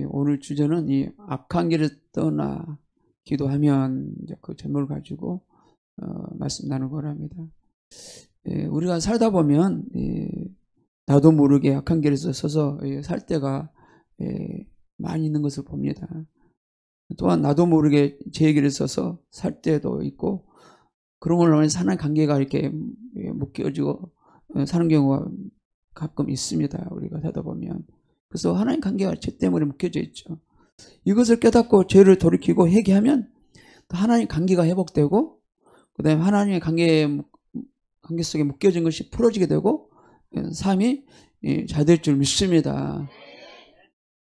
오늘 주제는 이 악한 길을 떠나 기도하면 이제 그 제목을 가지고 말씀 나누고 합니다. 우리가 살다 보면 나도 모르게 악한 길에 서서 살 때가 많이 있는 것을 봅니다. 또한 나도 모르게 제 길에 서서 살 때도 있고, 그런 걸로 인해서 하나님 관계가 이렇게 묶여지고 사는 경우가 가끔 있습니다. 우리가 살다 보면. 그래서 하나님 관계가 죄 때문에 묶여져 있죠. 이것을 깨닫고 죄를 돌이키고 회개하면 하나님 관계가 회복되고, 그 다음에 하나님의 관계 속에 묶여진 것이 풀어지게 되고 삶이 잘 될 줄 믿습니다.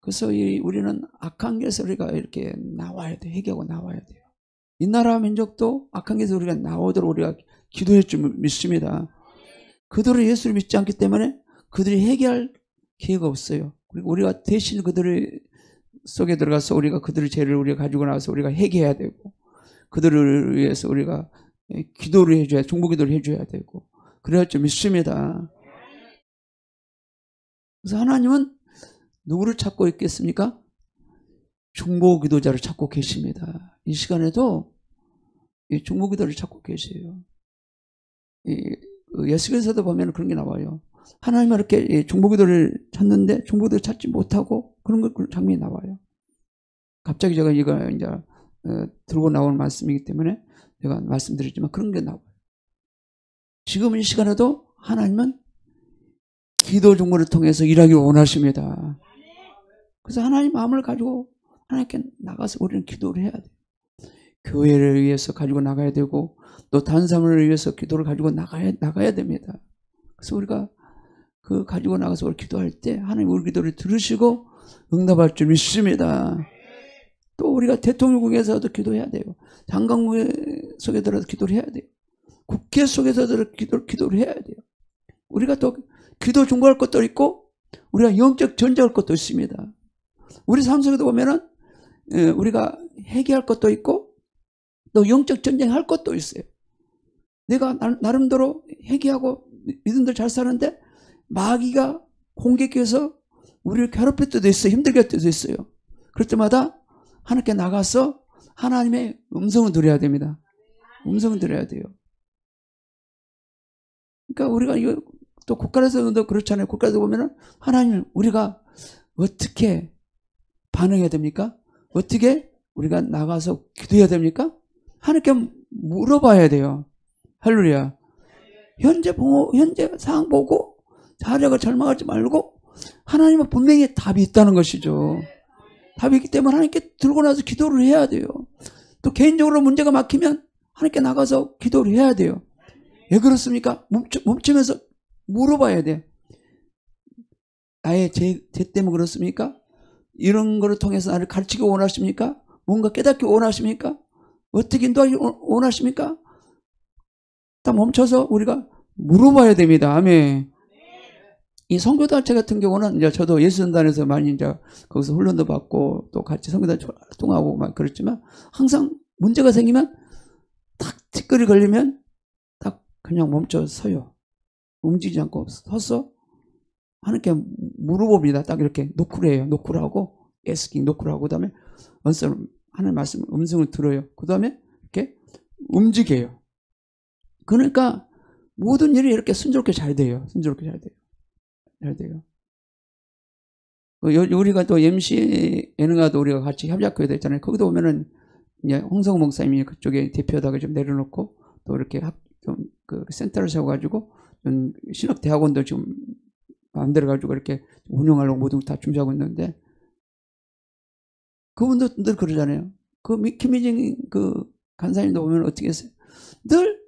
그래서 우리는 악한 길에서 우리가 이렇게 나와야 돼. 회개하고 나와야 돼요. 이 나라 민족도 악한 길에서 우리가 나오도록 우리가 기도할 줄 믿습니다. 그들은 예수를 믿지 않기 때문에 그들이 회개할 기회가 없어요. 그리고 우리가 대신 그들의 속에 들어가서 우리가 그들의 죄를 우리가 가지고 나와서 우리가 회개해야 되고, 그들을 위해서 우리가 기도를 해줘야, 중보기도를 해줘야 되고, 그래야 좀 믿습니다. 그래서 하나님은 누구를 찾고 있겠습니까? 중보기도자를 찾고 계십니다. 이 시간에도 이 중보기도를 찾고 계세요. 예수께서도 보면 그런 게 나와요. 하나님은 이렇게 중보기도를 찾는데 중보기도를 찾지 못하고 그런 장면이 나와요. 갑자기 제가 이거 이제 들고 나오는 말씀이기 때문에 제가 말씀드렸지만 그런 게 나와요. 지금 이 시간에도 하나님은 기도 중보를 통해서 일하기 원하십니다. 그래서 하나님 마음을 가지고 하나님께 나가서 우리는 기도를 해야 돼요. 교회를 위해서 가지고 나가야 되고, 또 다른 사람을 위해서 기도를 가지고 나가야 됩니다. 그래서 우리가 그 가지고 나가서 우리 기도할 때 하나님 우리 기도를 들으시고 응답할 줄 믿습니다. 또 우리가 대통령국에서도 기도해야 돼요. 장관국 속에 들어서 기도를 해야 돼요. 국회 속에서도 기도를 해야 돼요. 우리가 또 기도 중보할 것도 있고 우리가 영적 전쟁할 것도 있습니다. 우리 삶 속에도 보면은 우리가 회개할 것도 있고 또 영적 전쟁할 것도 있어요. 내가 나름대로 회개하고 믿음들 잘 사는데 마귀가 공격해서 우리를 괴롭힐 때도 있어요. 힘들게 할 때도 있어요. 그럴 때마다 하나님께 나가서 하나님의 음성을 들어야 됩니다. 음성을 들어야 돼요. 그러니까 우리가 이거 또 국가에서도 그렇잖아요. 국가에서 보면은 하나님 우리가 어떻게 반응해야 됩니까? 어떻게 우리가 나가서 기도해야 됩니까? 하나님께 물어봐야 돼요. 할렐루야. 현재 상황 보고 자려고 절망하지 말고 하나님은 분명히 답이 있다는 것이죠. 답이 있기 때문에 하나님께 들고 나서 기도를 해야 돼요. 또 개인적으로 문제가 막히면 하나님께 나가서 기도를 해야 돼요. 왜 그렇습니까? 멈추면서 물어봐야 돼요. 나의 죄 때문에 그렇습니까? 이런 거를 통해서 나를 가르치기 원하십니까? 뭔가 깨닫기 원하십니까? 어떻게 인도하기 원하십니까? 딱 멈춰서 우리가 물어봐야 됩니다. 아멘. 이 선교단체 같은 경우는 이제 저도 예수전단에서 많이 이제 거기서 훈련도 받고 또 같이 선교단체 활동하고 막 그랬지만 항상 문제가 생기면 딱 티끌이 걸리면 딱 그냥 멈춰 서요. 움직이지 않고 서서 하나님께 물어봅니다. 딱 이렇게 노크를 해요. 노크를 하고 에스킹 노크를 하고 그다음에 하나님 말씀 음성을 들어요. 그다음에 이렇게 움직여요. 그러니까 모든 일이 이렇게 순조롭게 잘 돼요. 순조롭게 잘 돼요. 잘 돼요. 우리가 또 MC 예능가도 우리가 같이 협작교회도 있잖아요. 거기도 보면은 이제 홍성우 목사님이 그쪽에 대표다가 좀 내려놓고 또 이렇게 좀 그 센터를 세워가지고 좀 신학대학원도 지금 만들어가지고 이렇게 운영하려고 모든 다 준비하고 있는데, 그분도 늘 그러잖아요. 김희정 간사님도 보면 어떻게 했어요? 늘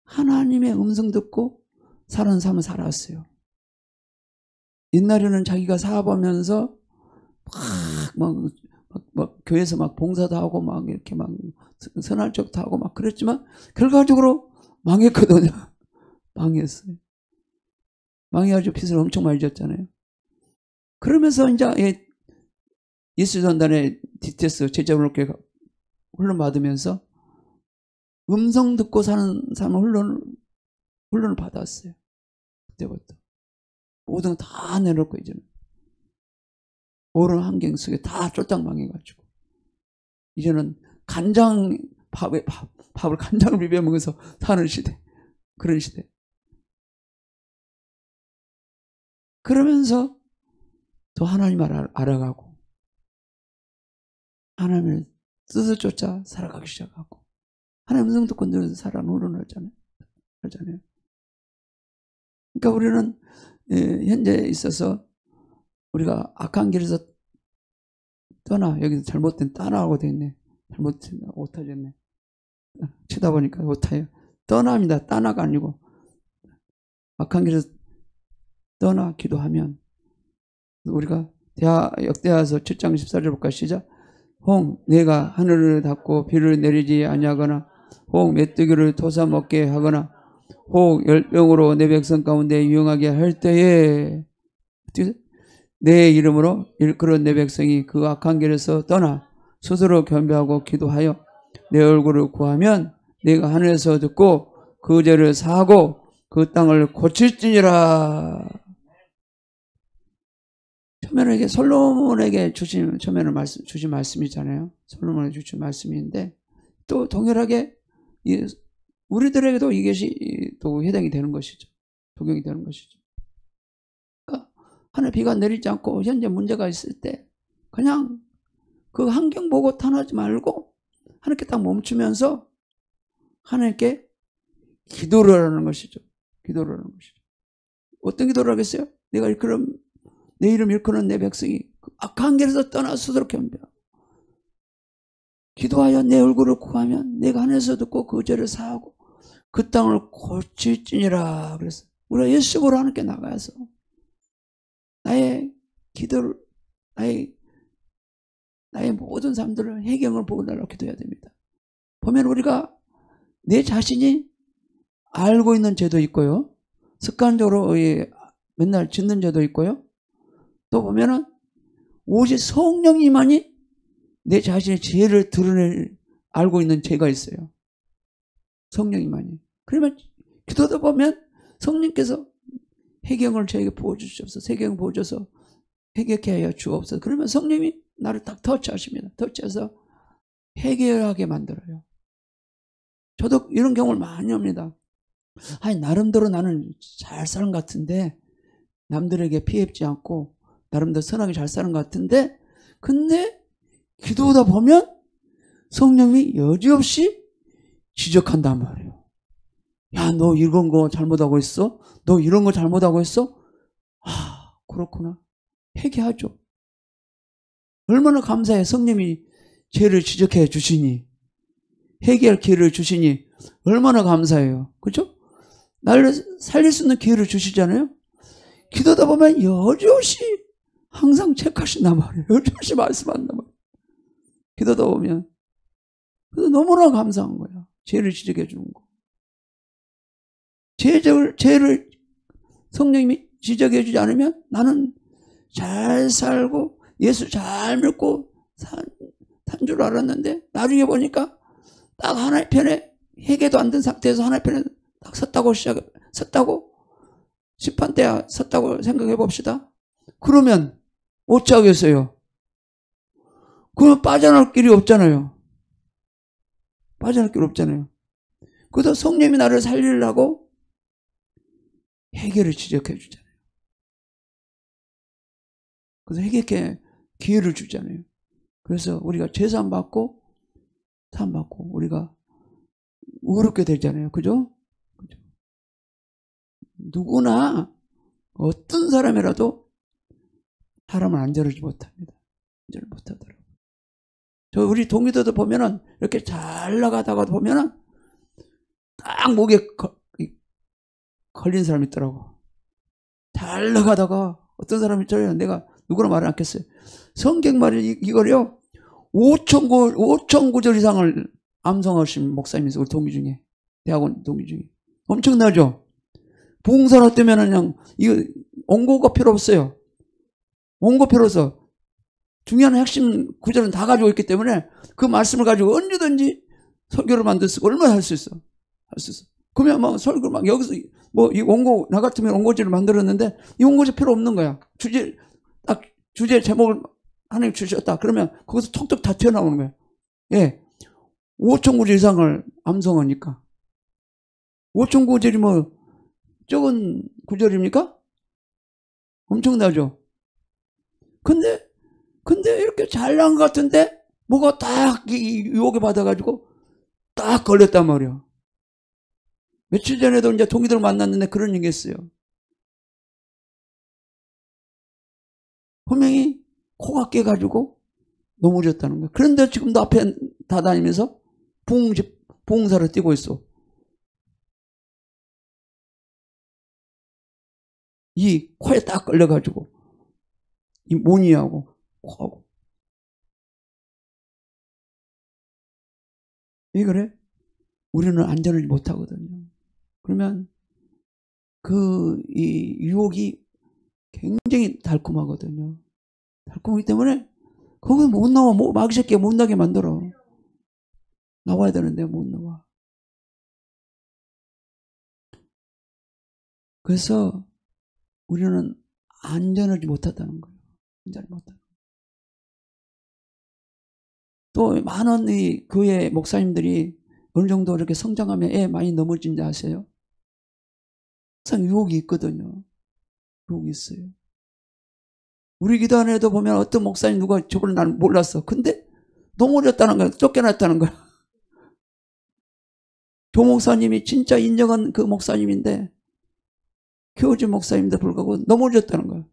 하나님의 음성 듣고 사는 삶을 살았어요. 옛날에는 자기가 사업하면서 막 교회에서 막 봉사도 하고 막 이렇게 막 선할 척도 하고 막 그랬지만 결과적으로 망했거든요. 망했어요. 망해가지고 빚을 엄청 많이 졌잖아요. 그러면서 이제 예수전단의 DTS 제자분께 훈련 받으면서 음성 듣고 사는 사람은 훈련을 받았어요. 그때부터 모든 거 다 내놓고 이제는 어려운 환경 속에 다 쫄딱 망해가지고 이제는 간장 밥을 간장을 비벼 먹어서 사는 시대, 그런 시대. 그러면서 또 하나님을 알아가고 하나님의 뜻을 쫓아 살아가기 시작하고 하나님 음성 듣고 늘 살아 노릇하잖아요. 그러니까 우리는 현재 있어서 우리가 악한 길에서 떠나, 여기서 잘못된 떠나고 됐네. 잘못된 오타졌네. 치다 보니까 오타요. 떠납니다. 떠나가 아니고 악한 길에서 떠나 기도하면 우리가 역대하서 7장 14절 볼까 시작. 홍 내가 하늘을 닫고 비를 내리지 아니하거나 홍 메뚜기를 토사 먹게 하거나 홍 열병으로 내 백성 가운데 유용하게 할 때에 내 이름으로 일컬은 내 백성이 그 악한 길에서 떠나 스스로 겸비하고 기도하여 내 얼굴을 구하면 내가 하늘에서 듣고 그 죄를 사하고 그 땅을 고칠지니라. 처음에는 솔로몬에게 주신 말씀이잖아요. 솔로몬에게 주신 말씀인데 또 동일하게 우리들에게도 이것이 또 해당이 되는 것이죠. 적용이 되는 것이죠. 그러니까 하늘 비가 내리지 않고 현재 문제가 있을 때 그냥 그 환경 보고 탄하지 말고 하나님께 딱 멈추면서 하나님께 기도를 하는 것이죠. 기도를 하는 것이죠. 어떤 기도를 하겠어요? 내 이름 일컫는 내 백성이 악한 길에서 떠나 스스로 겸비하고 기도하여 내 얼굴을 구하면 내가 하늘에서 듣고 그 죄를 사하고 그 땅을 고칠지니라. 그래서 우리가 예수님으로 하나님께 나가서 나의 기도를 나의 모든 삶들을 해경을 보고 달라고 기도해야 됩니다. 보면 우리가 내 자신이 알고 있는 죄도 있고요. 습관적으로 맨날 짓는 죄도 있고요. 또 보면은 오직 성령님만이 내 자신의 죄를 알고 있는 죄가 있어요. 성령님만이. 그러면 기도하다 보면 성령께서 해경을 저에게 부어주시옵소서. 해경을 부어줘서 해결케 하여 주옵소서. 그러면 성령님이 나를 딱 터치하십니다. 터치해서 해결하게 만들어요. 저도 이런 경험을 많이 합니다. 아니 나름대로 나는 잘 사는 것 같은데 남들에게 피해 입지 않고 나름대로 선하게 잘 사는 것 같은데 근데 기도하다 보면 성령이 여지없이 지적한단 말이에요. 야, 너 이런 거 잘못하고 있어? 너 이런 거 잘못하고 있어? 아, 그렇구나. 회개하죠. 얼마나 감사해. 성령이 죄를 지적해 주시니 회개할 기회를 주시니 얼마나 감사해요. 그렇죠? 나를 살릴 수 있는 기회를 주시잖아요. 기도하다 보면 여지없이 항상 체크하신단 말이에요. 여지없이 말씀한단 말이에요. 기도하다 보면 그래서 너무나 감사한 거야. 죄를 지적해 주는 거. 죄를 성령님이 지적해 주지 않으면 나는 잘 살고 예수 잘 믿고 산 줄 알았는데 나중에 보니까 딱 하나의 편에 회개도 안 된 상태에서 하나의 편에 딱 섰다고 심판대야 섰다고 생각해 봅시다. 그러면 어찌하겠어요? 그러면 빠져나올 길이 없잖아요. 빠져나올 길이 없잖아요. 그래서 성령님이 나를 살리려고 회개를 지적해 주잖아요. 그래서 회개에 기회를 주잖아요. 그래서 우리가 죄산 받고 산 받고 우리가 의롭게 되잖아요. 그죠? 누구나 어떤 사람이라도 사람을 안전하지 못합니다. 안전을 못하더라고요. 우리 동기들도 보면은 이렇게 잘 나가다가 보면은 딱 목에 걸린 사람이 있더라고. 잘 나가다가 어떤 사람이 있잖아요. 내가 누구나 말을 않겠어요. 성경 말을 이걸요 5천 구절 이상을 암송하신 목사님이 있어요. 우리 동기 중에 대학원 동기 중에 엄청나죠. 봉사할 때면은 그냥 이거 원고가 필요 없어요. 원고 필요 없어. 중요한 핵심 구절은 다 가지고 있기 때문에 그 말씀을 가지고 언제든지 설교를 만들 수 있고 얼마나 할 수 있어. 할 수 있어. 그러면 막 설교 막 여기서 뭐 이 원고 나 같으면 원고지를 만들었는데 이 원고지 필요 없는 거야. 주제 제목을 하나님 주셨다. 그러면 거기서 톡톡 다 튀어나오는 거예요. 예. 5천 구절 이상을 암송하니까. 5천 구절이 뭐 적은 구절입니까? 엄청나죠? 근데 이렇게 잘 나온 것 같은데 뭐가 딱 유혹에 받아가지고 딱 걸렸단 말이야. 며칠 전에도 이제 동기들 만났는데 그런 얘기 했어요. 분명히 코가 깨가지고 넘어졌다는 거야. 그런데 지금도 앞에 다 다니면서 부흥사를 뛰고 있어. 이 코에 딱 걸려가지고 이 모니하고 코하고. 왜 그래? 우리는 안전을 못하거든요. 그러면 이 유혹이 굉장히 달콤하거든요. 달콤하기 때문에 거기 못 나와. 마귀 새끼가 못 나게 만들어. 나와야 되는데 못 나와. 그래서 우리는 안전하지 못하다는 거예요. 안전을 못하다. 또 많은 이 교회 목사님들이 어느 정도 이렇게 성장하면 애 많이 넘어진지 아세요? 항상 유혹이 있거든요. 유혹이 있어요. 우리 기도원에도 보면 어떤 목사님 누가 저번에 난 몰랐어. 근데 넘어졌다는 거야. 쫓겨났다는 거야. 조 목사님이 진짜 인정한 그 목사님인데 교우지 목사님인데 불구하고 넘어졌다는 거야.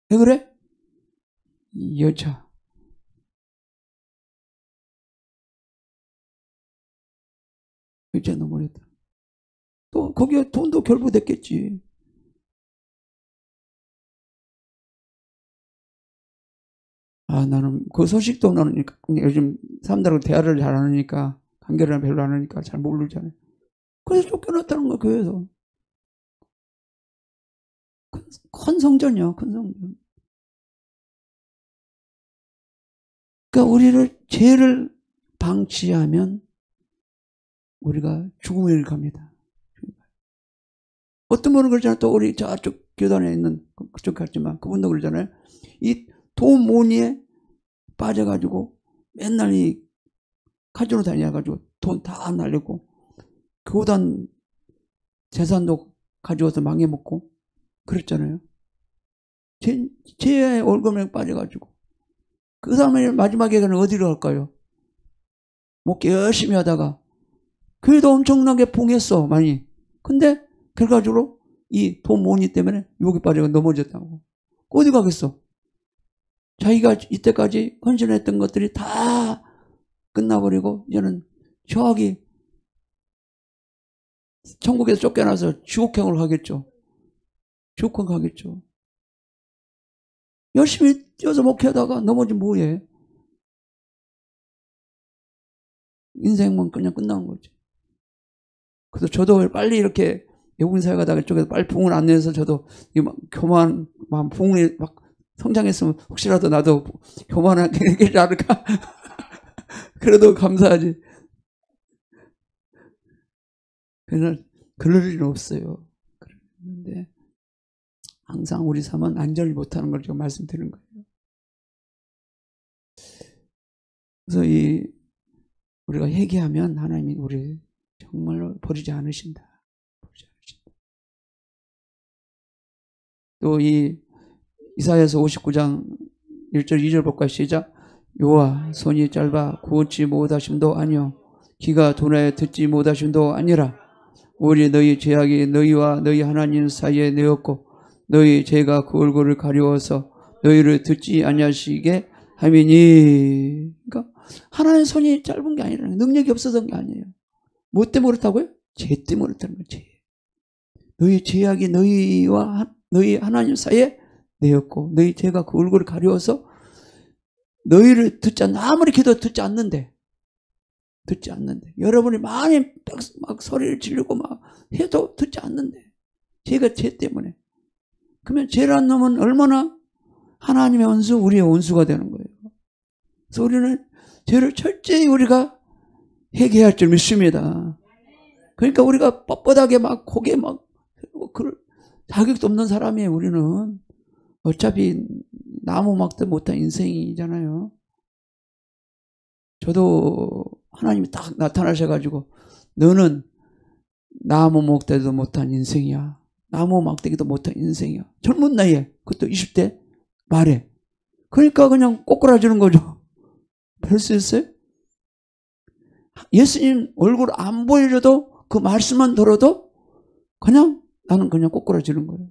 왜 그래? 이 여자. 여자 넘어졌다. 또 거기에 돈도 결부됐겠지. 나는 그 소식도 나는 요즘 사람들하고 대화를 잘 안 하니까 관계를 별로 안 하니까 잘 모르잖아요. 그래서 쫓겨났다는 거야, 교회에서. 큰 성전이야, 큰 성전. 그러니까 우리를 죄를 방치하면 우리가 죽음을 갑니다. 어떤 분은 그러잖아요. 또 우리 저쪽 교단에 있는 그쪽 같지만 그분도 그러잖아요. 이 돈 모니에 빠져가지고 맨날 이 카지노 다녀가지고 돈 다 날리고 교단 재산도 가져와서 망해먹고 그랬잖아요. 죄의 월급에 빠져가지고 그 사람이 마지막에는 어디로 갈까요? 목회 열심히 하다가 교회도 엄청나게 봉했어 많이. 근데 결과적으로 이 돈 모니 때문에 유혹에 빠져가 넘어졌다고. 어디 가겠어? 자기가 이때까지 헌신했던 것들이 다 끝나버리고 이제는 저기 천국에서 쫓겨나서 지옥행을 가겠죠. 지옥행 가겠죠. 열심히 뛰어서 목회하다가 넘어지면 뭐해? 인생은 그냥 끝나는 거지. 그래서 저도 빨리 이렇게 외국인사회 가다가 이쪽에서 빨리 부흥을 안 내서 저도 교만, 부흥이 막 성장했으면 혹시라도 나도 교만하게 되지 않을까? 그래도 감사하지. 그럴 일은 없어요. 그런데 항상 우리 삶은 안전을 못하는 걸 제가 말씀드리는 거예요. 그래서 우리가 회개하면 하나님이 우리 정말로 버리지 않으신다. 또 이사야서 59장 1절 2절 볼까요? 시작. 여호와 손이 짧아 구원치 못하심도 아니요 귀가 둔하여 듣지 못하심도 아니라 오히려 너희 죄악이 너희와 너희 하나님 사이에 내었고 너희 죄가 그 얼굴을 가려워서 너희를 듣지 아니하시게 함이니. 그러니까 하나님의 손이 짧은 게 아니라 능력이 없어서 게 아니에요. 뭐 때문에 그렇다고요? 죄 때문에 그렇다는 거예요. 죄. 너희 죄악이 너희와 너희 하나님 사이에 내었고 너희 죄가 그 얼굴을 가려워서 너희를 듣지 않는, 아무리 기도 듣지 않는데 여러분이 많이 막 소리를 지르고 막 해도 듣지 않는데 죄가 죄 때문에. 그러면 죄라는 놈은 얼마나 하나님의 원수, 우리의 원수가 되는 거예요. 그래서 우리는 죄를 철저히 우리가 회개할 줄 믿습니다. 그러니까 우리가 뻣뻣하게 막 고개 막 그럴 자격도 없는 사람이에요. 우리는 어차피 나무 막대 못한 인생이잖아요. 저도 하나님이 딱 나타나셔가지고 너는 나무 막대도 못한 인생이야. 나무 막대기도 못한 인생이야. 젊은 나이에 그것도 20대 말에. 그러니까 그냥 꼬꾸라지는 거죠. 별 수 있어요? 예수님 얼굴 안 보여줘도 그 말씀만 들어도 그냥 나는 그냥 꼬꾸라지는 거예요.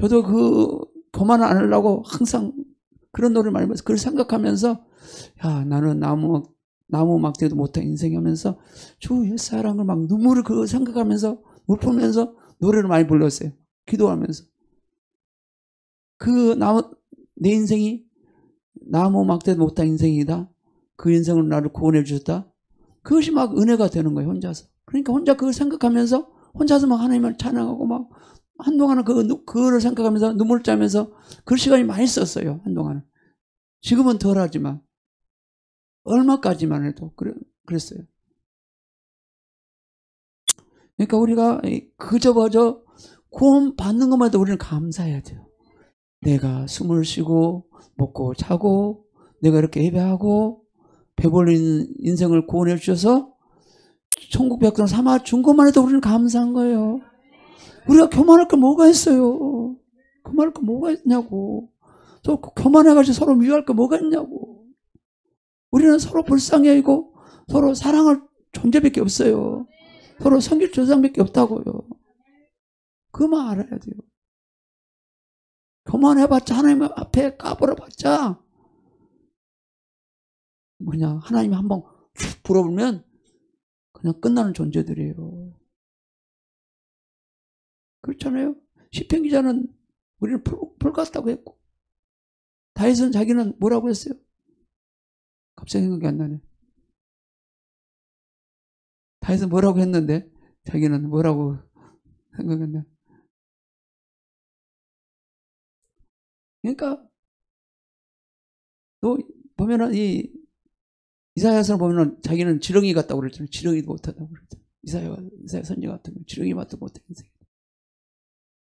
저도 그 교만 안 하려고 항상 그런 노래를 많이 불러서 그걸 생각하면서 야 나는 나무 막대도 못한 인생이면서 주 예수 사랑을 막 눈물을 그 생각하면서 물 풀면서 노래를 많이 불렀어요. 기도하면서 내 인생이 나무 막대도 못한 인생이다. 그 인생을 나를 구원해 주셨다. 그것이 막 은혜가 되는 거예요. 혼자서. 그러니까 혼자 그걸 생각하면서 혼자서 막 하나님을 찬양하고 막 한동안은 그거를 생각하면서 눈물 짜면서 그 시간이 많이 썼어요. 한동안은. 지금은 덜하지만 얼마까지만 해도 그랬어요. 그러니까 우리가 그저 구원 받는 것만 해도 우리는 감사해야 돼요. 내가 숨을 쉬고 먹고 자고 내가 이렇게 예배하고 배불린 인생을 구원해 주셔서 천국 백성 삼아 준 것만 해도 우리는 감사한 거예요. 우리가 교만할 게 뭐가 있어요. 교만할 게 뭐가 있냐고. 또 교만해가지고 서로 미워할 게 뭐가 있냐고. 우리는 서로 불쌍히 여기고 서로 사랑할 존재밖에 없어요. 서로 섬길 조상밖에 없다고요. 그만 알아야 돼요. 교만해봤자 하나님 앞에 까불어봤자 그냥 하나님이 한번 훅 불어보면 그냥 끝나는 존재들이에요. 그렇잖아요. 시편 기자는 우리는 풀 같다고 했고 다윗은 자기는 뭐라고 했어요? 갑자기 생각이 안 나네. 다윗은 뭐라고 했는데 자기는 뭐라고 생각이 안 나네. 그러니까 또 보면은 이사야서를 보면은 자기는 지렁이 같다고 그랬잖아요. 지렁이도 못하다고 그랬잖아요. 이사야 선지 같은 거 지렁이 맛도 못해 인생.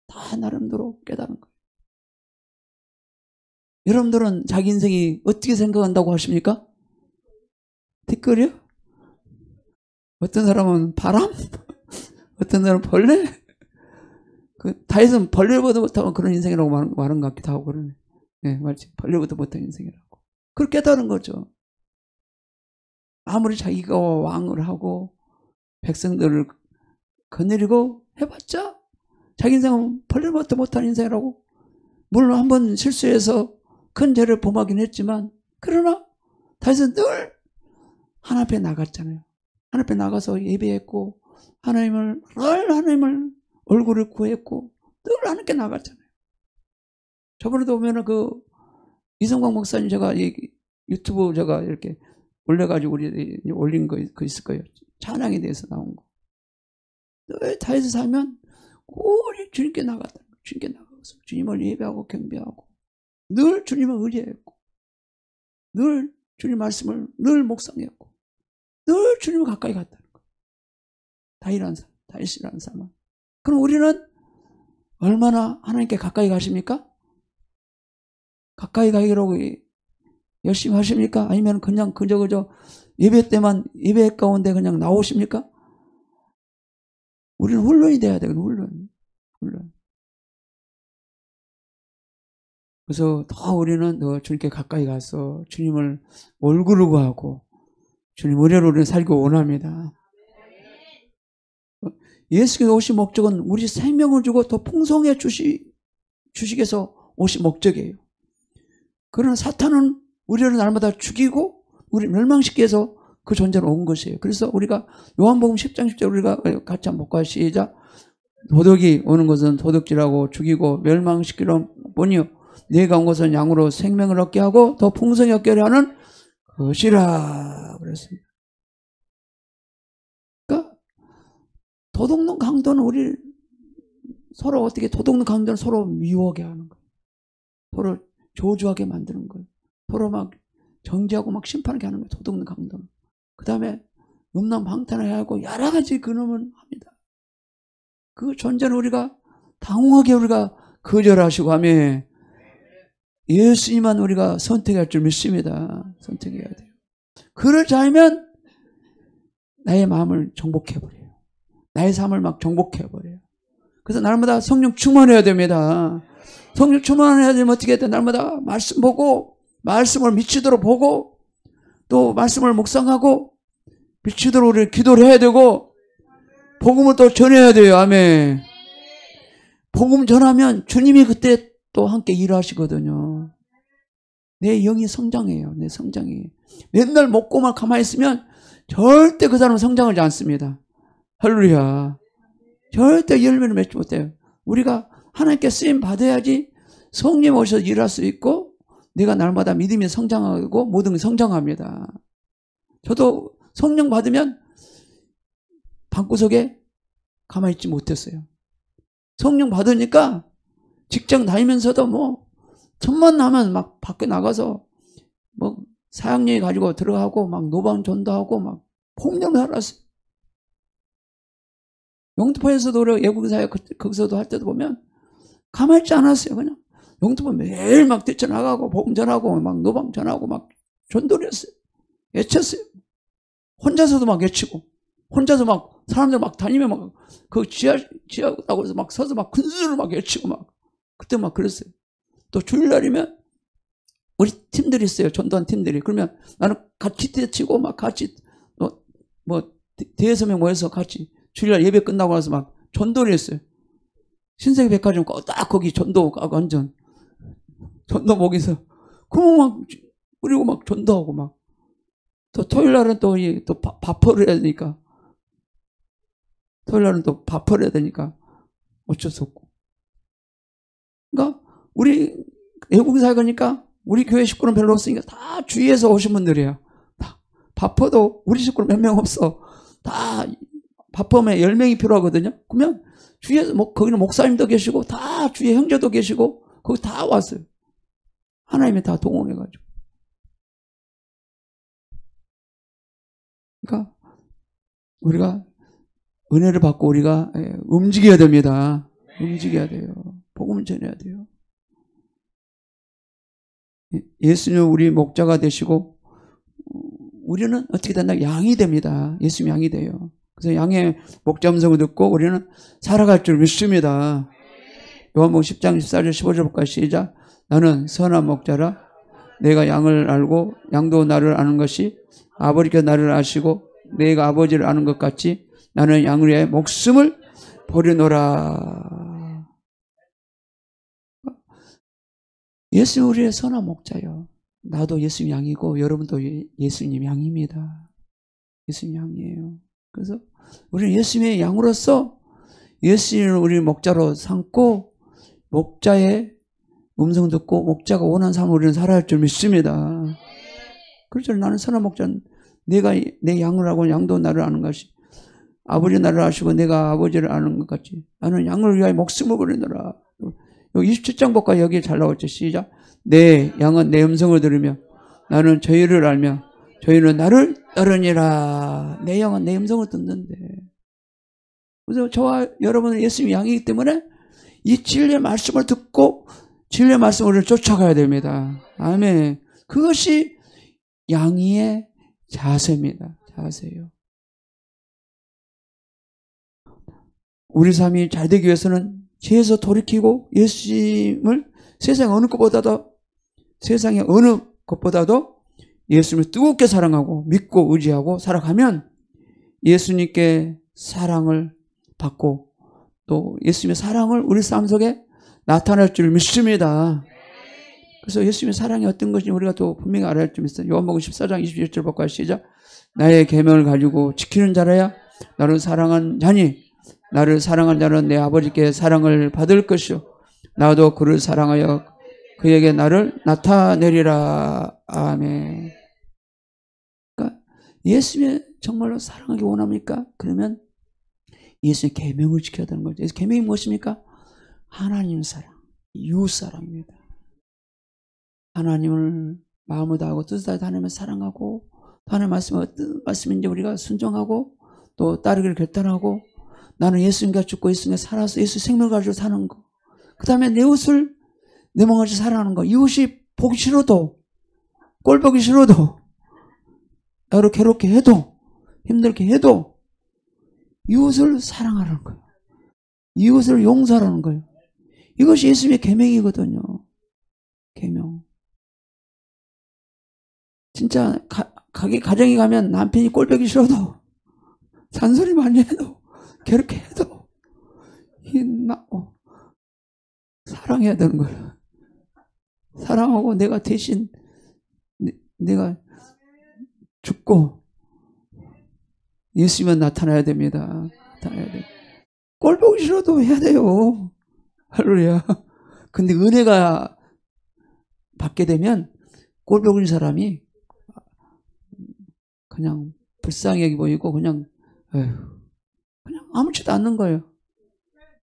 다 나름대로 깨달은 거예요. 여러분들은 자기 인생이 어떻게 생각한다고 하십니까? 티끌이요? 어떤 사람은 바람? 어떤 사람은 벌레? 다윗은 벌레보다 못하면 그런 인생이라고 말한 것 같기도 하고 그러네. 네, 맞지. 벌레보다 못한 인생이라고. 그걸 깨달은 거죠. 아무리 자기가 왕을 하고 백성들을 거느리고 해봤자 자기 인생은 벌레보다 못한 인생이라고. 물론 한번 실수해서 큰 죄를 범하긴 했지만 그러나 다윗은 늘 하나님 앞에 나갔잖아요. 하나님 앞에 나가서 예배했고 하나님을 얼굴을 구했고 늘 하나님께 나갔잖아요. 저번에도 보면은 이성광 목사님 제가 유튜브 제가 이렇게 올려가지고 우리 올린 거 있을 거예요. 찬양에 대해서 나온 거. 늘 다윗을 살면 오직 주님께 나갔다. 주님께 나가서 주님을 예배하고 경배하고 늘 주님을 의지했고 늘 주님 말씀을 늘 묵상했고 늘 주님을 가까이 갔다는 거예요. 다윗이라는 사람. 그럼 우리는 얼마나 하나님께 가까이 가십니까? 가까이 가기로 열심히 하십니까? 아니면 그냥 그저 예배 때만 예배 가운데 그냥 나오십니까? 우리는 훈련이 돼야 되거든요. 훈련. 그래서 더 우리는 더 주님께 가까이 가서 주님을 얼굴을 구하고 주님 의뢰로 우리는 살기 원합니다. 예수께서 오신 목적은 우리 생명을 주고 더 풍성해 주시게서 오신 목적이에요. 그러나 사탄은 우리를 날마다 죽이고 우리 멸망시키기 위해서 그 존재로 온 것이에요. 그래서 우리가 요한복음 10장 10절 우리가 같이 한번 볼까요? 시작. 도둑이 오는 것은 도둑질하고 죽이고 멸망시키려 보니요 내가 온 것은 양으로 생명을 얻게 하고 더 풍성히 얻게 하는 것이라 그랬습니다. 그러니까 도둑놈 강도는 우리 서로 어떻게 도둑놈 강도는 서로 미워하게 하는 거예요. 서로 조주하게 만드는 거예요. 서로 막 정죄하고 막 심판하게 하는 거예요. 도둑놈 강도는. 그 다음에 음란방탄하게 하고 여러 가지 그놈은 합니다. 그 존재는 우리가 당황하게 우리가 거절하시고 하면 예수님만 우리가 선택할 줄 믿습니다. 선택해야 돼요. 그러지 않으면 나의 마음을 정복해버려요. 나의 삶을 막 정복해버려요. 그래서 날마다 성령 충만해야 됩니다. 성령 충만해야 되면 어떻게 해야 돼? 날마다 말씀 보고 말씀을 미치도록 보고 또 말씀을 묵상하고 미치도록 우리 기도를 해야 되고 복음을 또 전해야 돼요. 아멘. 복음 전하면 주님이 그때 또 함께 일하시거든요. 내 영이 성장해요. 내 성장이. 맨날 먹고만 가만히 있으면 절대 그 사람은 성장하지 않습니다. 할렐루야. 절대 열매를 맺지 못해요. 우리가 하나님께 쓰임 받아야지 성령 오셔서 일할 수 있고 내가 날마다 믿음이 성장하고 모든 게 성장합니다. 저도 성령 받으면 방구석에 가만히 있지 못했어요. 성령 받으니까 직장 다니면서도 뭐 천만 나면 막 밖에 나가서 뭐 사역령이 가지고 들어가고 막 노방 전도하고 막 폭력을 살았어요. 영등포에서도 우리 외국사역 거기서도 할 때도 보면 가만히 있지 않았어요. 그냥 영등포 매일 막 뛰쳐나가고 복음 전하고 막 노방 전하고 막 전도를 했어요. 외쳤어요. 혼자서도 막 외치고 혼자서 막 사람들 막 다니면 막 그 지하라고 해서 막 서서 막 큰 소리로 막 외치고 막 그때 막 그랬어요. 또 주일날이면 우리 팀들이 있어요. 전도한 팀들이. 그러면 나는 같이 뛰치고 막 같이 뭐 대여섯 명 모여서 같이 주일날 예배 끝나고 나서 막 전도를 했어요. 신세계 백화점 딱 거기 전도 완전 전도복에서 그러고 막 그리고 막 전도하고 막 또 토요일날은 또 밥퍼를 해야 되니까 토요일날은 또 밥퍼를 해야 되니까 어쩔 수 없고 그러니까 우리 외국인 사역하니까 우리 교회 식구는 별로 없으니까 다 주위에서 오신 분들이에요. 다 밥퍼도 우리 식구는 몇 명 없어. 다 밥퍼면 10명이 필요하거든요. 그러면 주위에서 거기는 목사님도 계시고 다 주위에 형제도 계시고 거기 다 왔어요. 하나님이 다 동원해가지고. 그러니까 우리가 은혜를 받고 우리가 움직여야 됩니다. 움직여야 돼요. 복음을 전해야 돼요. 예수님 우리 목자가 되시고 우리는 어떻게 된다? 양이 됩니다. 예수님 양이 돼요. 그래서 양의 목자 음성을 듣고 우리는 살아갈 줄 믿습니다. 요한복음 10장 14절 15절까지 시작. 나는 선한 목자라 내가 양을 알고 양도 나를 아는 것이 아버지께서 나를 아시고 내가 아버지를 아는 것 같이 나는 양을 위해 목숨을 버리노라. 예수님 우리의 선한 목자요. 나도 예수님 양이고 여러분도 예수님 양입니다. 예수님 양이에요. 그래서 우리는 예수님의 양으로서 예수님을 우리 목자로 삼고 목자의 음성 듣고 목자가 원하는 삶을 우리는 살아야 할 줄 믿습니다. 그렇죠. 나는 선한 목자는 내가 내 양을 하고 양도 나를 아는 것이 아버지 나를 아시고 내가 아버지를 아는 것 같이 나는 양을 위하여 목숨을 버리노라. 여기 27장 볼까? 여기에 잘 나왔죠. 시작. 내 양은 내 음성을 들으며 나는 저희를 알며 저희는 나를 따르니라. 내 양은 내 음성을 듣는데. 그래서 저와 여러분은 예수님이 양이기 때문에 이 진리의 말씀을 듣고 진리의 말씀을 쫓아가야 됩니다. 아멘. 그것이 양이의 자세입니다. 자세예요. 우리 삶이 잘 되기 위해서는 죄에서 돌이키고 예수님을 세상의 어느 것보다도 예수님을 뜨겁게 사랑하고 믿고 의지하고 살아가면 예수님께 사랑을 받고 또 예수님의 사랑을 우리 삶 속에 나타날 줄 믿습니다. 그래서 예수님의 사랑이 어떤 것인지 우리가 또 분명히 알아야 할 줄 믿습니다. 요한복음 14장 27절 볼까요? 시작. 나의 계명을 가지고 지키는 자라야 나를 사랑한 자니 나를 사랑한 자는 내 아버지께 사랑을 받을 것이요 나도 그를 사랑하여 그에게 나를 나타내리라. 아멘. 그러니까 예수님의 정말로 사랑하기 원합니까? 그러면 예수의 계명을 지켜야 되는 거죠. 예수 계명이 무엇입니까? 하나님 사랑, 이웃 사랑입니다. 하나님을 마음을 다하고 뜻을 다하며 사랑하고 하나님의 말씀이 어떤 말씀인지 우리가 순종하고 또 따르기를 결단하고 나는 예수님과 죽고 예수님과 살아서 예수 생명을 가지고 사는 거. 그 다음에 내 옷을 내 몸같이 사랑하는 거. 이웃이 보기 싫어도, 꼴 보기 싫어도, 나를 괴롭게 해도, 힘들게 해도 이웃을 사랑하라는 거예요. 이웃을 용서하라는 거예요. 이것이 예수님의 계명이거든요. 계명. 진짜 가정에 가면 남편이 꼴 보기 싫어도, 잔소리 많이 해도, 괴롭게 해도 사랑해야 되는 거예요. 사랑하고 내가 대신 내가 죽고 예수님은 나타나야 됩니다. 나타나야 돼. 꼴 보기 싫어도 해야 돼요. 할렐루야. 근데 은혜가 받게 되면 꼴 보기 사람이 그냥 불쌍하게 보이고 그냥 아무렇지도 않는 거예요.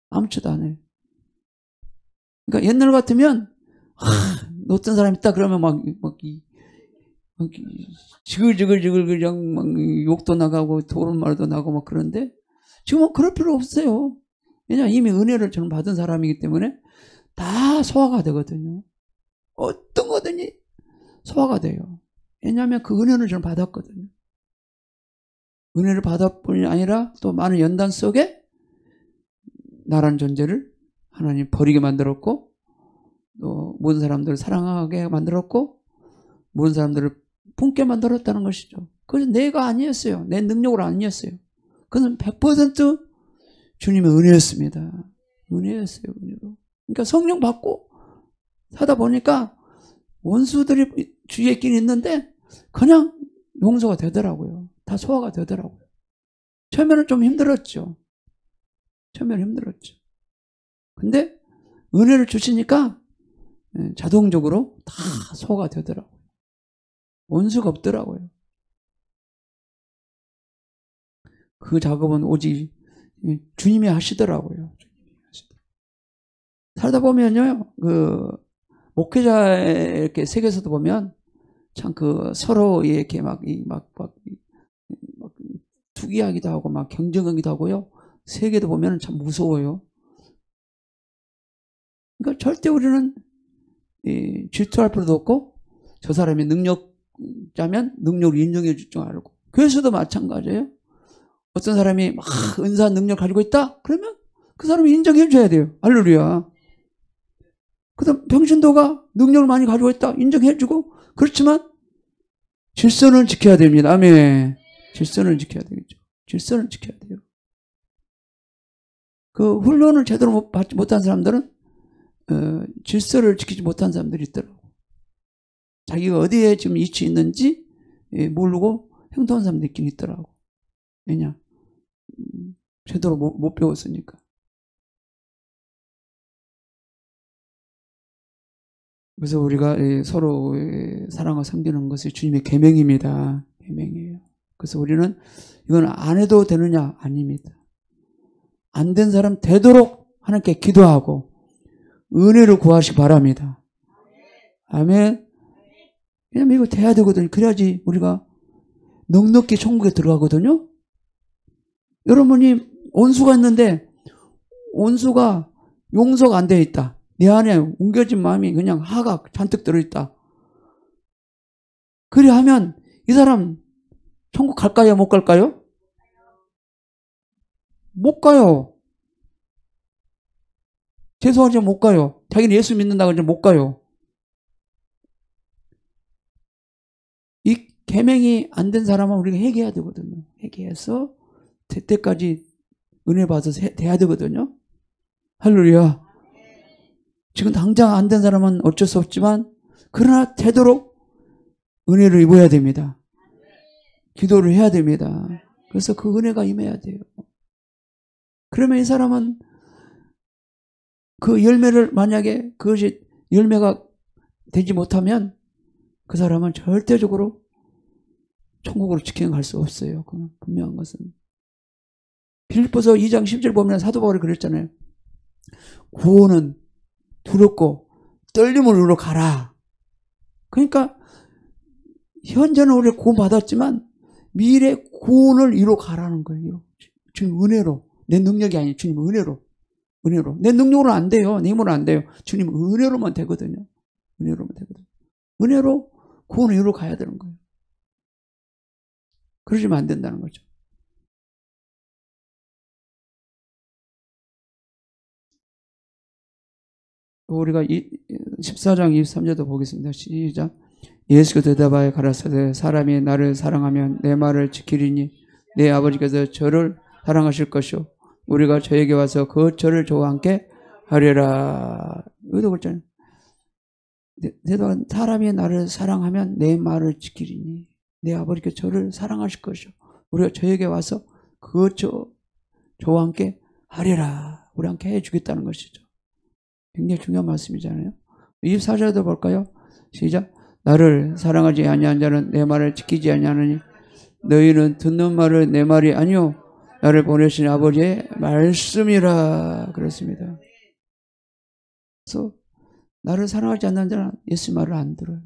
아무렇지도 않아요. 그러니까 옛날 같으면 어떤 사람 있다 그러면 막 지글지글 그냥 막 욕도 나가고 도른 말도 나고 막 그런데 지금은 그럴 필요 없어요. 왜냐하면 이미 은혜를 저는 받은 사람이기 때문에 다 소화가 되거든요. 어떤 거든지 소화가 돼요. 왜냐하면 그 은혜를 저는 받았거든요. 은혜를 받았뿐이 아니라 또 많은 연단 속에 나란 존재를 하나님 버리게 만들었고 또 모든 사람들을 사랑하게 만들었고 모든 사람들을 품게 만들었다는 것이죠. 그것은 내가 아니었어요. 내 능력으로 아니었어요. 그것은 100% 주님의 은혜였습니다. 은혜였어요. 은혜로. 그러니까 성령 받고 사다 보니까 원수들이 주위에 있긴 있는데 그냥 용서가 되더라고요. 다 소화가 되더라고요. 처음에는 좀 힘들었죠. 처음에는 힘들었죠. 근데 은혜를 주시니까 자동적으로 다 소화가 되더라고요. 원수가 없더라고요. 그 작업은 오직 주님이 하시더라고요. 살다 보면요, 목회자 이렇게 세계에서도 보면 참 서로 이렇게 막 투기하기도 하고 막 경쟁하기도 하고요. 세계도 보면 참 무서워요. 그러니까 절대 우리는 질투할 필요도 없고 저 사람이 능력자면 능력을 인정해 줄 줄 알고 교회에서도 마찬가지예요. 어떤 사람이 막 은사 능력 가지고 있다? 그러면 그 사람이 인정해 줘야 돼요. 할렐루야. 그다음 병신도가 능력을 많이 가지고 있다? 인정해 주고 그렇지만 질서는 지켜야 됩니다. 아멘. 질서는 지켜야 되겠죠. 질서는 지켜야 돼요. 그 훈련을 제대로 받지 못한 사람들은 질서를 지키지 못한 사람들이 있더라고. 자기가 어디에 지금 위치해 있는지 모르고 행동하는 사람들이 있긴 있더라고. 왜냐? 제대로 못 배웠으니까. 그래서 우리가 서로 사랑과 섬기는 것이 주님의 계명입니다. 계명이에요. 그래서 우리는 이건 안 해도 되느냐? 아닙니다. 안 된 사람 되도록 하나님께 기도하고 은혜를 구하시기 바랍니다. 아멘. 왜냐면 이거 돼야 되거든요. 그래야지 우리가 넉넉히 천국에 들어가거든요. 여러분이 원수가 있는데 원수가 용서가 안 되어 있다. 내 안에 옮겨진 마음이 그냥 화가 잔뜩 들어있다. 그래 하면 이 사람 천국 갈까요? 못 갈까요? 못 가요. 죄송하지만 못 가요. 자기는 예수 믿는다고 하지 못 가요. 이 계명이 안 된 사람은 우리가 회개해야 되거든요. 회개해서 될 때까지 은혜 받아서 돼야 되거든요. 할렐루야. 지금 당장 안 된 사람은 어쩔 수 없지만 그러나 되도록 은혜를 입어야 됩니다. 기도를 해야 됩니다. 그래서 그 은혜가 임해야 돼요. 그러면 이 사람은 그 열매를 만약에 그것이 열매가 되지 못하면 그 사람은 절대적으로 천국으로 직행 갈 수 없어요. 그건 분명한 것은. 빌립보서 2장 10절 보면 사도 바울이 그랬잖아요. 구원은 두렵고 떨림으로 가라. 그러니까 현재는 우리가 구원 받았지만 미래 구원을 이루어 가라는 거예요. 주님 은혜로. 내 능력이 아닌 주님 은혜로. 은혜로. 내 능력으로는 안 돼요. 내 힘으로는 안 돼요. 주님 은혜로만 되거든요. 은혜로만 되거든요. 은혜로 구원 은혜로 가야 되는 거예요. 그러시면 안 된다는 거죠. 우리가 14장 23절도 보겠습니다. 시작. 예수께서 대답하여 가라사대 사람이 나를 사랑하면 내 말을 지키리니 내 아버지께서 저를 사랑하실 것이요 우리가 저에게 와서 그 저를 저와 함께 하리라. 여기도 그렇잖아요. 사람이 나를 사랑하면 내 말을 지키리니 내 아버지께서 저를 사랑하실 것이요 우리가 저에게 와서 그 저와 함께 하리라. 우리 함께 해주겠다는 것이죠. 굉장히 중요한 말씀이잖아요. 24절도 볼까요? 시작. 나를 사랑하지 아니한 자는 내 말을 지키지 아니하느니 너희는 듣는 말을 내 말이 아니요 나를 보내신 아버지의 말씀이라. 그렇습니다. 그래서 나를 사랑하지 않는 자는 예수 말을 안 들어요.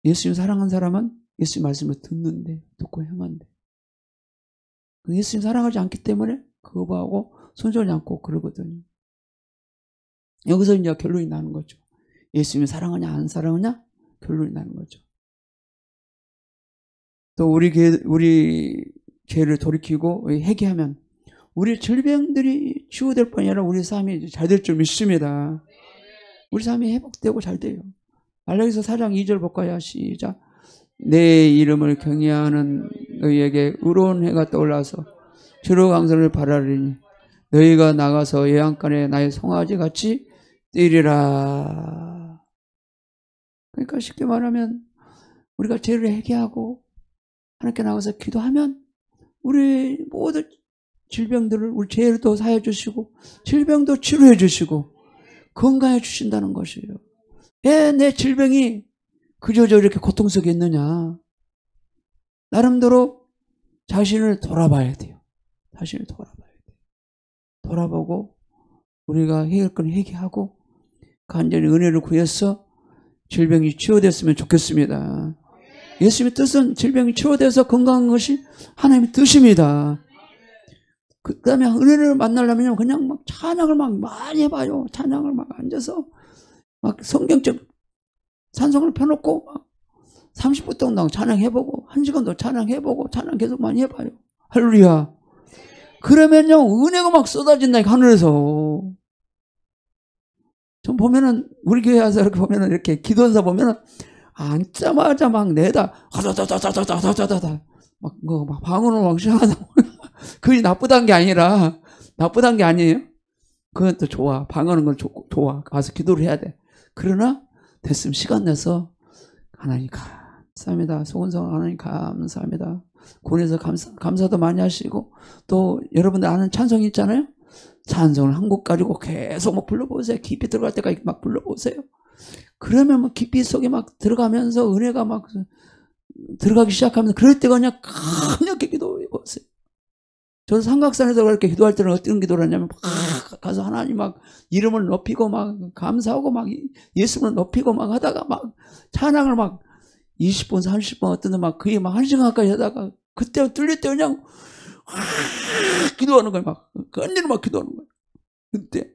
예수님 사랑한 사람은 예수 말씀을 듣는데 듣고 행한대. 예수님 사랑하지 않기 때문에 거부하고 손절하지 않고 그러거든요. 여기서 이제 결론이 나는 거죠. 예수님이 사랑하냐 안 사랑하냐 결론이 나는 거죠. 또 우리 죄를 돌이키고 회개하면 우리 질병들이 치유될 뿐 아니라 우리 삶이 잘 될 줄 믿습니다. 우리 삶이 회복되고 잘 돼요. 말라기서 4장 2절 볼까요? 시작. 내 이름을 경외하는 너희에게 의로운 해가 떠올라서 주로 강선을 바라리니 너희가 나가서 예양간에 나의 송아지 같이 뛰리라. 그러니까 쉽게 말하면 우리가 죄를 회개하고 하나님께 나가서 기도하면 우리 모든 질병들을 우리 죄도 사해 주시고 질병도 치료해 주시고 건강해 주신다는 것이에요. 왜 내 질병이 그저 이렇게 고통 속에 있느냐. 나름대로 자신을 돌아봐야 돼요. 자신을 돌아봐야 돼요. 돌아보고 우리가 해결 건 회개하고 간절히 은혜를 구해서 질병이 치유됐으면 좋겠습니다. 예수님의 뜻은 질병이 치유돼서 건강한 것이 하나님의 뜻입니다. 그 다음에 은혜를 만나려면 그냥 막 찬양을 막 많이 해봐요. 찬양을 막 앉아서 막 성경적 찬송을 펴놓고 막 30분 동안 찬양해보고 1시간도 찬양해보고 찬양 계속 많이 해봐요. 할렐루야. 그러면요 은혜가 막 쏟아진다 하늘에서. 좀 보면은 우리 교회 와서 이렇게 보면은 이렇게 기도원사 보면은 앉자마자 막 내다 하다다다다다다다다 막 방언을 막 시작하다. 그게 나쁘다는 게 아니라 나쁘다는 게 아니에요. 그건 또 좋아. 방언하는 건 좋아. 가서 기도를 해야 돼. 그러나 됐으면 시간 내서 하나님 감사합니다. 소원성 하나님 감사합니다. 군에서 감사도 많이 하시고 또 여러분들 아는 찬송이 있잖아요. 찬송을 한 곡 가지고 계속 막 불러보세요. 깊이 들어갈 때까지 막 불러보세요. 그러면 막 깊이 속에 막 들어가면서 은혜가 막 들어가기 시작하면서 그럴 때가 그냥 강력하게 기도해 보세요. 저는 삼각산에서 그렇게 기도할 때는 어떤 기도를 하냐면 막 가서 하나님 막 이름을 높이고 막 감사하고 막 예수를 높이고 막 하다가 막 찬양을 막 20분, 30분 어떤 데막 그게 막 1시간까지 하다가 그때 뚫릴 때 그냥 기도하는 거예요. 막 건지로 막 기도하는 거예요. 그때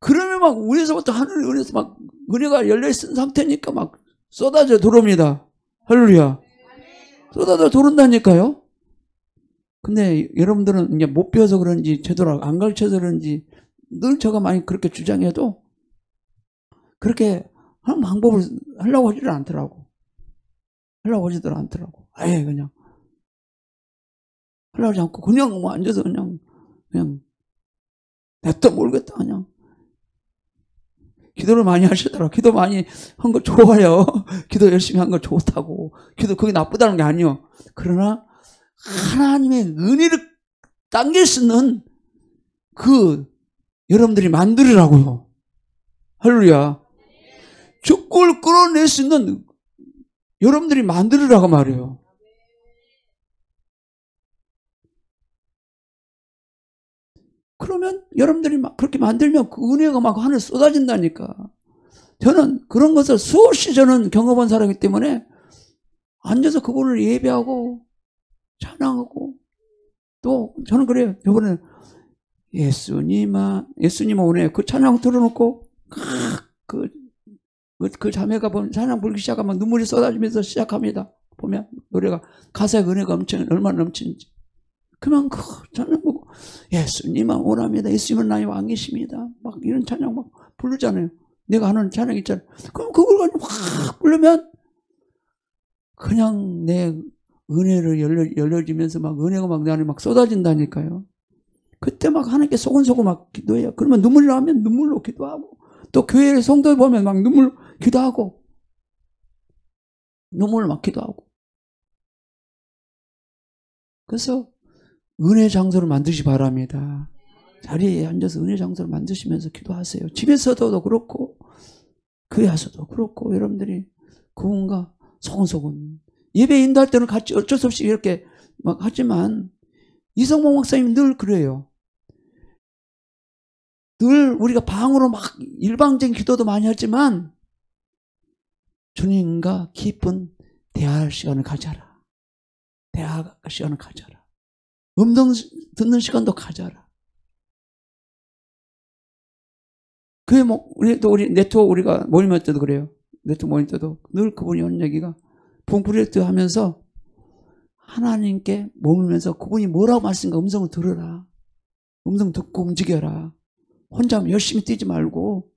그러면 막 위에서부터 하늘 은혜에서 막 은혜가 열려있는 상태니까 막 쏟아져 들어옵니다. 할렐루야. 쏟아져 들어온다니까요. 근데 여러분들은 이제 못 배워서 그런지 제대로 안 가르쳐서 그런지 늘 제가 많이 그렇게 주장해도 그렇게 하는 방법을 하려고 하지를 않더라고. 하려고 하지들 않더라고. 아예 그냥 하려고 하지 않고 그냥 뭐 앉아서 그냥 냅다 모르겠다 그냥. 기도를 많이 하시더라. 기도 많이 한 거 좋아요. 기도 열심히 한 거 좋다고. 기도 그게 나쁘다는 게 아니요. 그러나 하나님의 은혜를 당길 수 있는 그 여러분들이 만들으라고요. 할렐루야. 축구를 끌어낼 수 있는 여러분들이 만들으라고 말이에요. 그러면 여러분들이 막 그렇게 만들면 그 은혜가 막 하늘 쏟아진다니까. 저는 그런 것을 수없이 저는 경험한 사람이기 때문에 앉아서 그거를 예배하고 찬양하고 또 저는 그래요. 이번에 예수님아, 예수님아 오네. 그 찬양 들어놓고, 그 자매가 보면 찬양 부르기 시작하면 눈물이 쏟아지면서 시작합니다. 보면 노래가 가사에 은혜가 얼마나 넘치는지. 그러면 그 찬양 보고 예수님아 원합니다. 예수님은 나의 왕이십니다. 막 이런 찬양 막 부르잖아요. 내가 하는 찬양 있잖아요. 그럼 그걸 가지고 확 부르면 그냥 내 은혜를 열려지면서 막 은혜가 막 나한테 막 쏟아진다니까요. 그때 막 하나님께 소곤소곤 막 기도해요. 그러면 눈물이 나면 눈물로 기도하고 또 교회 성도를 보면 막 눈물 기도하고 눈물 막 기도하고. 그래서 은혜 장소를 만드시 바랍니다. 자리에 앉아서 은혜 장소를 만드시면서 기도하세요. 집에서도 그렇고 교회 와서도 그렇고 여러분들이 그분과 소곤소곤 예배 인도할 때는 같이 어쩔 수 없이 이렇게 막 하지만 이성봉 목사님 늘 그래요. 늘 우리가 방으로 막 일방적인 기도도 많이 하지만 주님과 깊은 대화할 시간을 가져라. 대화 시간을 가져라. 음성 듣는 시간도 가져라. 그게 뭐 우리 네트워크 우리가 모임할 때도 그래요. 네트워크 모임 때도 늘 그분이 하는 얘기가 본 프로젝트 하면서 하나님께 머물면서 그분이 뭐라고 말씀인가 음성을 들어라. 음성 듣고 움직여라. 혼자 열심히 뛰지 말고.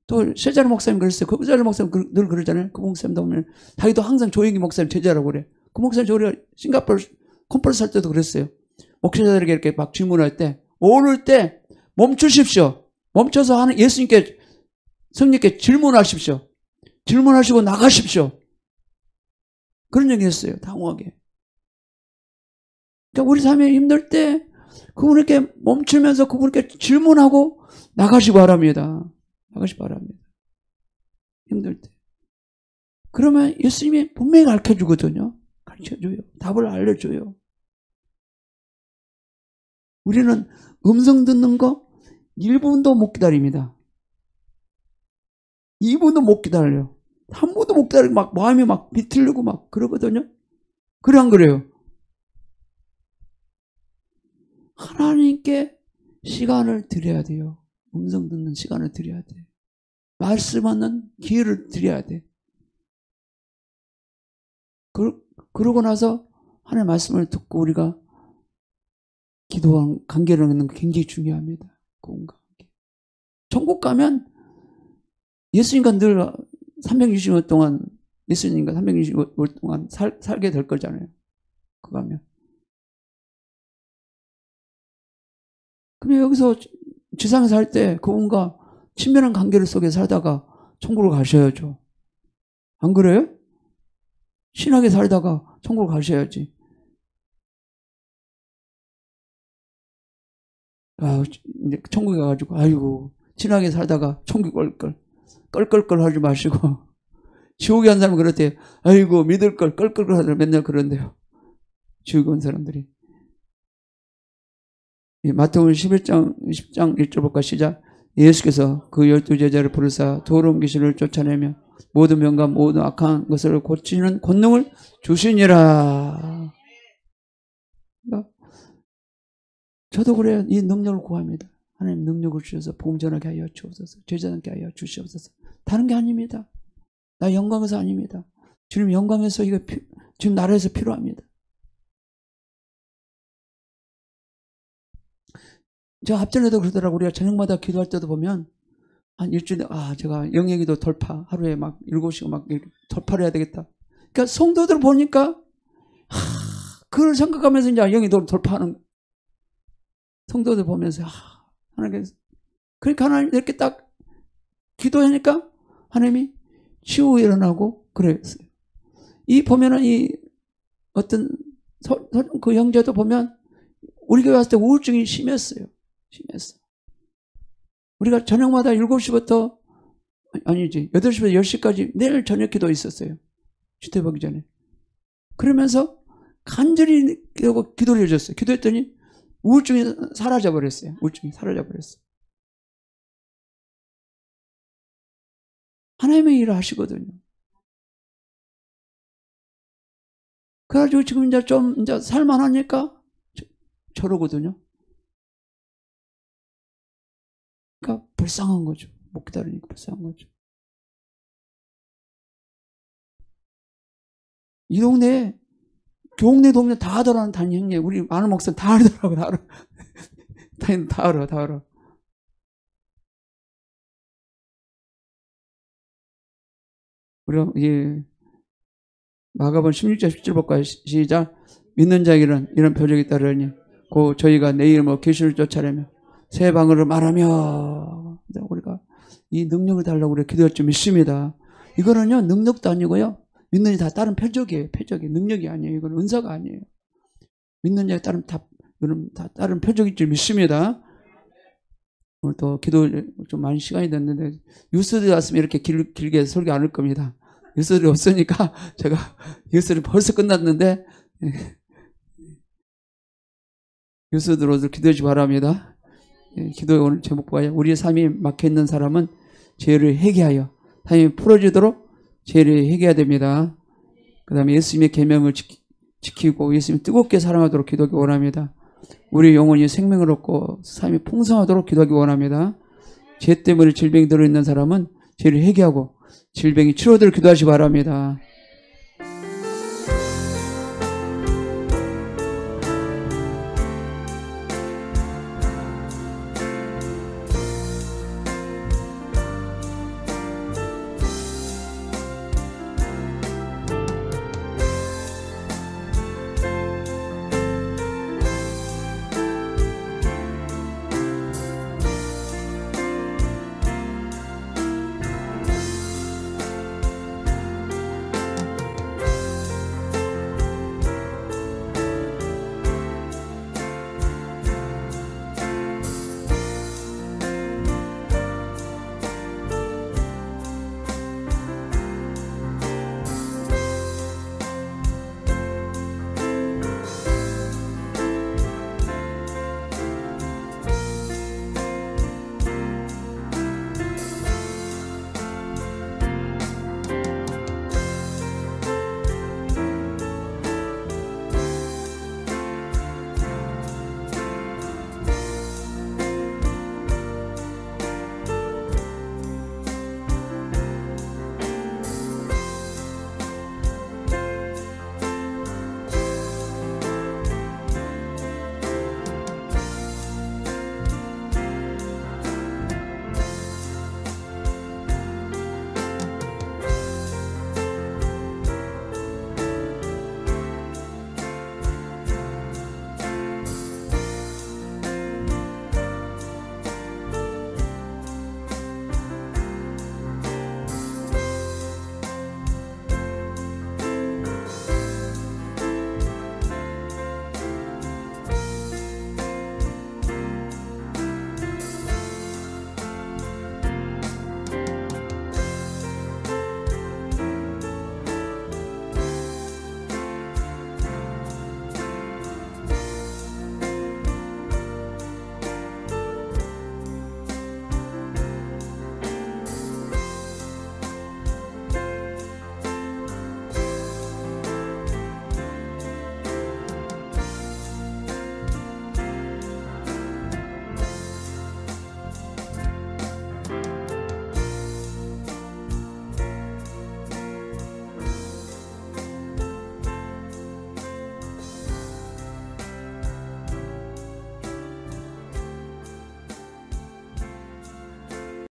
또 셰자르 목사님 그랬어요. 그 셰자르 목사님 늘 그러잖아요. 그 목사님도 보면 자기도 항상 조영기 목사님 제자라고 그래. 그 목사님 우리가 싱가포르 콘퍼런스 할 때도 그랬어요. 목회자들에게 이렇게 막 질문할 때 오를 때 멈추십시오. 멈춰서 하는 예수님께 성령께 질문하십시오. 질문하시고 나가십시오. 그런 얘기 했어요. 당황하게. 그러니까 우리 삶에 힘들 때 그분에게 멈추면서 그분께 질문하고 나가시기 바랍니다. 나가시기 바랍니다. 힘들 때. 그러면 예수님이 분명히 가르쳐주거든요. 가르쳐줘요. 답을 알려줘요. 우리는 음성 듣는 거 1분도 못 기다립니다. 2분도 못 기다려요. 3분도 못 기다리고 막 마음이 막 비틀리고 막 그러거든요. 그래 안 그래요? 하나님께 시간을 드려야 돼요. 음성 듣는 시간을 드려야 돼. 말씀하는 기회를 드려야 돼. 그러고 나서 하나님의 말씀을 듣고 우리가 기도한 관계를 갖는 거 굉장히 중요합니다. 그분과 관계. 천국 가면 예수님과 늘 360일 동안 예수님과 360일 동안 살게 될 거잖아요. 그거 하면. 그러면 여기서 지상에 살 때 그분과 친밀한 관계를 속에 살다가 천국을 가셔야죠. 안 그래요? 신하게 살다가 천국을 가셔야지. 아, 이제 천국에 가가지고, 아이고, 친하게 살다가 천국 껄껄껄 하지 마시고, 지옥에 한 사람은 그렇대요. 아이고, 믿을 걸 껄껄껄 하더라 맨날 그런데요. 지옥에 온 사람들이. 마태복음 11장 10장 1절 볼까 시작. 예수께서 그 12제자를 부르사 더러운 귀신을 쫓아내며 모든 병과 모든 악한 것을 고치는 권능을 주시니라. 저도 그래요. 이 능력을 구합니다. 하나님 능력을 주셔서 복음 전하게 하여 주옵소서. 제자들께 하여 주시옵소서. 다른 게 아닙니다. 나 영광에서 아닙니다. 주님 영광에서 이거 지금 나라에서 필요합니다. 제가 앞전에도 그러더라고요. 우리가 저녁마다 기도할 때도 보면 한 일주일에 제가 영예기도 돌파 하루에 막 7시간 막 돌파를 해야 되겠다. 그러니까 성도들 보니까 그걸 생각하면서 이제 영예기도 돌파하는 성도들 보면서 하나님 그러니까 하나님 이렇게 딱 기도하니까 하나님이 치유 일어나고 그랬어요. 이 보면은 이 어떤 그 형제도 보면 우리 교회 왔을 때 우울증이 심했어요. 심했어. 우리가 저녁마다 7시부터 아니지 8시부터 10시까지 내일 저녁 기도 있었어요. 주택하기 전에. 그러면서 간절히 기도를 해줬어요. 기도했더니 우울증이 사라져버렸어요. 우울증이 사라져버렸어요. 하나님의 일을 하시거든요. 그래가지고 지금 이제 좀 살만하니까 저러거든요. 그러니까 불쌍한 거죠. 못 기다리니까 불쌍한 거죠. 이 동네에 교옥내 도면 다 알아라는 단위 형님. 우리 많은 목사님 다 알더라고. 다 알아. 다 알아. 다 알아. 우리가 마가복음 16장 17절 볼까요? 시작. 믿는 자에게는 이런 표적이 따르니 곧 저희가 내 이름으로 귀신을 쫓아내며 새 방언을 말하며 우리가 이 능력을 달라고 우리가 기도할 줄 믿습니다. 이거는요 능력도 아니고요. 믿는 자 다 다른 표적이에요. 표적이 능력이 아니에요. 이건 은사가 아니에요. 믿는 자에 따른 이건 다 다른 표적일 줄 믿습니다. 오늘 또 기도 좀 많이 시간이 됐는데 유스들이 왔으면 이렇게 길게 설교 안 할 겁니다. 유스들이 없으니까 제가 유스들이 벌써 끝났는데 유스들로도 기도해 주시기 바랍니다. 기도의 오늘 제목 봐요. 우리의 삶이 막혀있는 사람은 죄를 회개하여 삶이 풀어지도록 죄를 회개해야 됩니다. 그 다음에 예수님의 계명을 지키고 예수님 뜨겁게 사랑하도록 기도하기 원합니다. 우리 영혼이 생명을 얻고 삶이 풍성하도록 기도하기 원합니다. 죄 때문에 질병이 들어있는 사람은 죄를 회개하고 질병이 치료되도록 기도하시기 바랍니다.